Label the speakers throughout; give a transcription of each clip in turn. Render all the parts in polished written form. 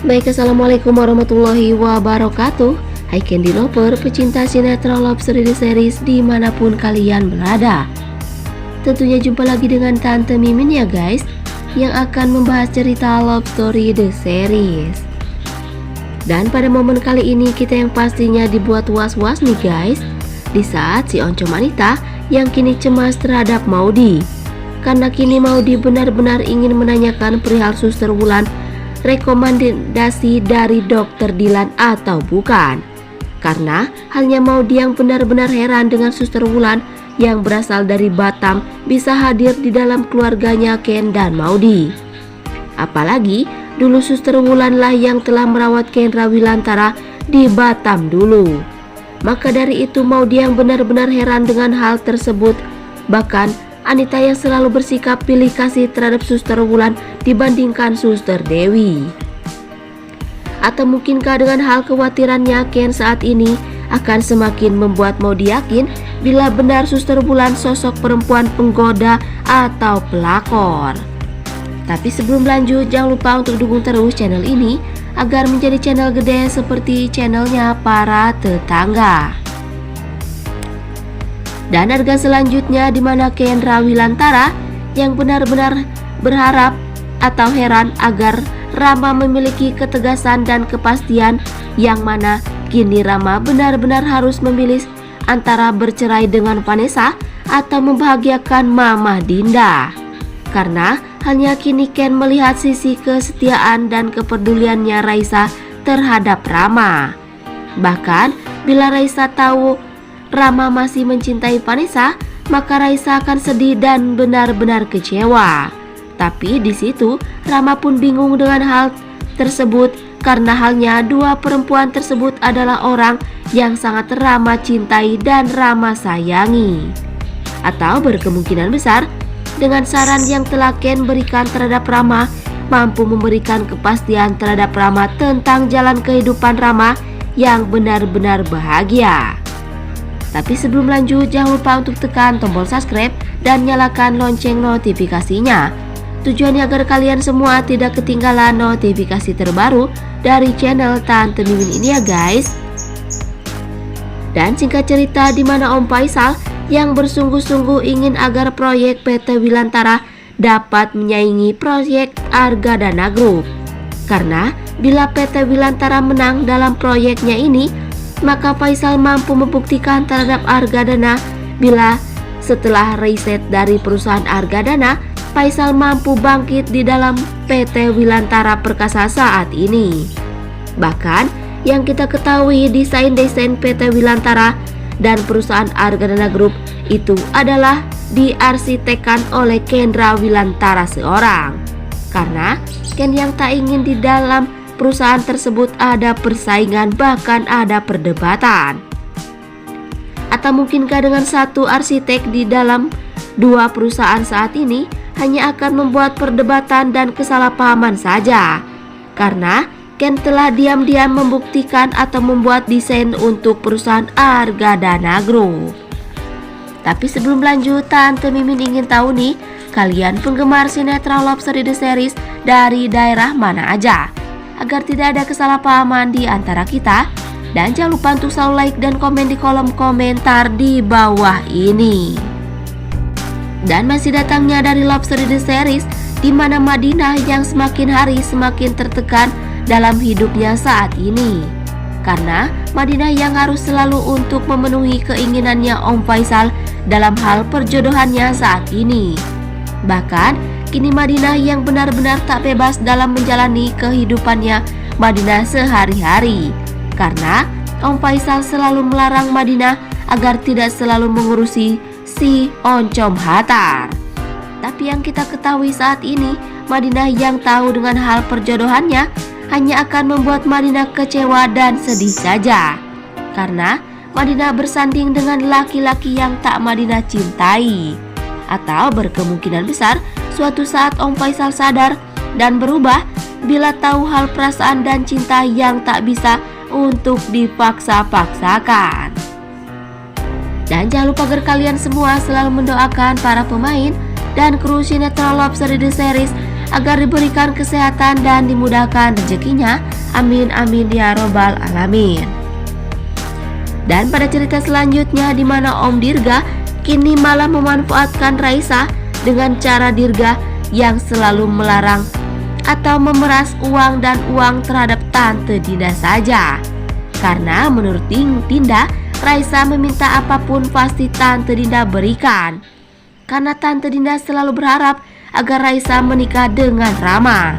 Speaker 1: Baik, assalamualaikum warahmatullahi wabarakatuh. Hai Candy Lover, pecinta sinetron Love Story The Series dimanapun kalian berada. Tentunya jumpa lagi dengan Tante Mimin ya guys, yang akan membahas cerita Love Story The Series. Dan pada momen kali ini kita yang pastinya dibuat was-was nih guys, di saat si Oncom Anita yang kini cemas terhadap Maudy. Karena kini Maudy benar-benar ingin menanyakan perihal Suster Wulan rekomendasi dari Dokter Dilan atau bukan. Karena hanya Maudy yang benar-benar heran dengan Suster Wulan yang berasal dari Batam bisa hadir di dalam keluarganya Ken dan Maudy. Apalagi dulu Suster Wulan lah yang telah merawat Kendra Wilantara di Batam dulu. Maka dari itu Maudy yang benar-benar heran dengan hal tersebut. Bahkan Anita yang selalu bersikap pilih kasih terhadap Suster Wulan dibandingkan Suster Dewi. Atau mungkinkah dengan hal kekhawatirannya Ken saat ini akan semakin membuat Maudy yakin bila benar Suster Wulan sosok perempuan penggoda atau pelakor. Tapi sebelum lanjut, jangan lupa untuk dukung terus channel ini agar menjadi channel gede seperti channelnya para tetangga. Dan harga selanjutnya dimana Kendra Wilantara yang benar-benar berharap atau heran agar Rama memiliki ketegasan dan kepastian, yang mana kini Rama benar-benar harus memilih antara bercerai dengan Vanessa atau membahagiakan Mama Dinda. Karena hanya kini Ken melihat sisi kesetiaan dan kepeduliannya Raisa terhadap Rama. Bahkan bila Raisa tahu Rama masih mencintai Vanessa, maka Raisa akan sedih dan benar-benar kecewa. Tapi di situ Rama pun bingung dengan hal tersebut karena halnya dua perempuan tersebut adalah orang yang sangat Rama cintai dan Rama sayangi. Atau berkemungkinan besar dengan saran yang telah Ken berikan terhadap Rama mampu memberikan kepastian terhadap Rama tentang jalan kehidupan Rama yang benar-benar bahagia. Tapi sebelum lanjut, jangan lupa untuk tekan tombol subscribe dan nyalakan lonceng notifikasinya. Tujuannya agar kalian semua tidak ketinggalan notifikasi terbaru dari channel Tante Mimin ini ya guys. Dan singkat cerita, di mana Om Faisal yang bersungguh-sungguh ingin agar proyek PT Wilantara dapat menyaingi proyek Argadana Group. Karena bila PT Wilantara menang dalam proyeknya ini, maka Faisal mampu membuktikan terhadap Argadana bila setelah riset dari perusahaan Argadana, Faisal mampu bangkit di dalam PT Wilantara Perkasa saat ini. Bahkan yang kita ketahui desain-desain PT Wilantara dan perusahaan Argadana Group itu adalah diarsitekkan oleh Kendra Wilantara seorang. Karena Ken yang tak ingin di dalam perusahaan tersebut ada persaingan, bahkan ada perdebatan. Atau mungkinkah dengan satu arsitek di dalam dua perusahaan saat ini hanya akan membuat perdebatan dan kesalahpahaman saja. Karena Ken telah diam-diam membuktikan atau membuat desain untuk perusahaan Argadana Group. Tapi sebelum lanjut, Tante Mimin ingin tahu nih, kalian penggemar sinetron Love Story The Series dari daerah mana aja? Agar tidak ada kesalahpahaman di antara kita. Dan jangan lupa untuk selalu like dan komen di kolom komentar di bawah ini. Dan masih datangnya dari Love Story The Series, di mana Madinah yang semakin hari semakin tertekan dalam hidupnya saat ini. Karena Madinah yang harus selalu untuk memenuhi keinginannya Om Faisal dalam hal perjodohannya saat ini. Bahkan kini Madinah yang benar-benar tak bebas dalam menjalani kehidupannya Madinah sehari-hari. Karena Om Faisal selalu melarang Madinah agar tidak selalu mengurusi si Oncom Hatar. Tapi yang kita ketahui saat ini, Madinah yang tahu dengan hal perjodohannya hanya akan membuat Madinah kecewa dan sedih saja. Karena Madinah bersanding dengan laki-laki yang tak Madinah cintai. Atau berkemungkinan besar suatu saat Om Faisal sadar dan berubah bila tahu hal perasaan dan cinta yang tak bisa untuk dipaksa-paksakan. Dan jangan lupa agar kalian semua selalu mendoakan para pemain dan kru sinetron Love Story The Series agar diberikan kesehatan dan dimudahkan rezekinya. Amin amin ya robbal alamin. Dan pada cerita selanjutnya, di mana Om Dirga kini malah memanfaatkan Raisa dengan cara Dirga yang selalu melarang atau memeras uang dan uang terhadap Tante Dinda saja. Karena menurut Dinda, Raisa meminta apapun pasti Tante Dinda berikan. Karena Tante Dinda selalu berharap agar Raisa menikah dengan Rama.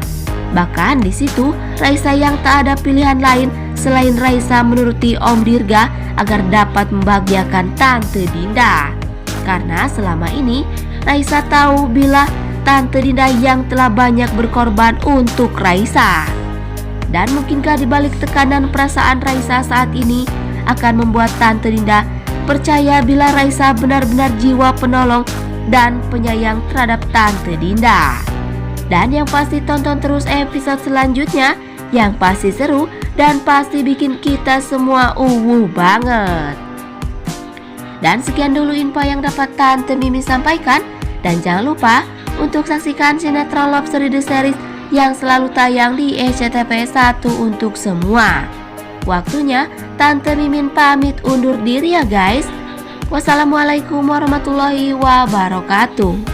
Speaker 1: Bahkan di situ Raisa yang tak ada pilihan lain selain Raisa menuruti Om Dirga agar dapat membahagiakan Tante Dinda. Karena selama ini Raisa tahu bila Tante Dinda yang telah banyak berkorban untuk Raisa. Dan mungkinkah dibalik tekanan perasaan Raisa saat ini akan membuat Tante Dinda percaya bila Raisa benar-benar jiwa penolong dan penyayang terhadap Tante Dinda. Dan yang pasti tonton terus episode selanjutnya yang pasti seru dan pasti bikin kita semua banget. Dan sekian dulu info yang dapat Tante Mimin sampaikan. Dan jangan lupa untuk saksikan sinetron Love Story The Series yang selalu tayang di SCTV 1 untuk semua. Waktunya Tante Mimin pamit undur diri ya guys. Wassalamualaikum warahmatullahi wabarakatuh.